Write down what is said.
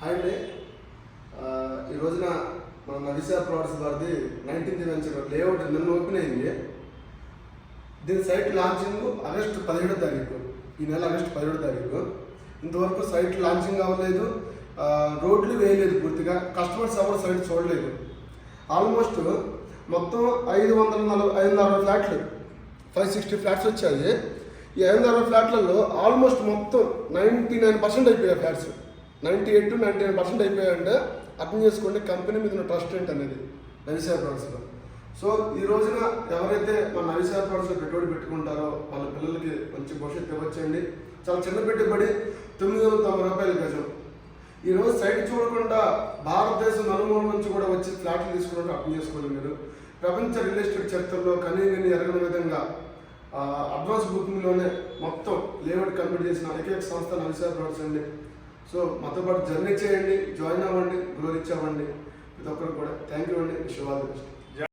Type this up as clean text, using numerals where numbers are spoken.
Hi అండి. ఈ రోజున మన నవిశా ప్లాట్స్ వారిది 19th వెంచర్ లేఅవుట్ నిన్న ఓపెన్ అయింది. దీని సైట్ లాంచింగ్ ఆగస్టు 17వ తారీఖు, ఈ నెల ఆగస్టు 17వ తారీఖు. ఇంతవరకు సైట్ లాంచింగ్ అవ్వలేదు, రోడ్లు వేయలేదు, పూర్తిగా కస్టమర్స్ ఎవరు సైట్ చూడలేదు. ఆల్మోస్ట్ మొత్తం 540 ఫ్లాట్లు, 560 ఫ్లాట్స్ వచ్చాయి. ఈ 560 ఫ్లాట్లలో ఆల్మోస్ట్ మొత్తం 99% అయిపోయాయి ఫ్లాట్స్. 98 to 99% అయిపోయాయంటే అర్థం చేసుకోండి కంపెనీ మీద ఉన్న ట్రస్ట్ ఏంటి అనేది నవిశా ప్లాట్స్లో. సో ఈ రోజున ఎవరైతే మన నవిశా ప్లాట్స్లో పెట్టుబడి పెట్టుకుంటారో వాళ్ళ పిల్లలకి మంచి భవిష్యత్తు ఇవ్వచ్చండి. చాలా చిన్న పెట్టుబడి, 990 రూపాయల గజం. ఈరోజు సైట్ చూడకుండా భారతదేశం నలుమూల నుంచి కూడా వచ్చి ఫ్లాట్లు తీసుకున్నట్టు అర్థం చేసుకోండి. మీరు ప్రపంచ రియల్ ఎస్టేట్ చరిత్రలో కనీవిని ఎరగని విధంగా అడ్వాన్స్ బుకింగ్లోనే మొత్తం లేఅవుట్ కంప్లీట్ చేసిన ఏకైక సంస్థ నవిశా ప్లాట్స్ అండి. సో మాతో పాటు జర్నీ చేయండి, జాయిన్ అవ్వండి, గ్రో రీచ్ అవ్వండి. ప్రతి ఒక్కరు కూడా థ్యాంక్ యూ అండి. Wish you all the best.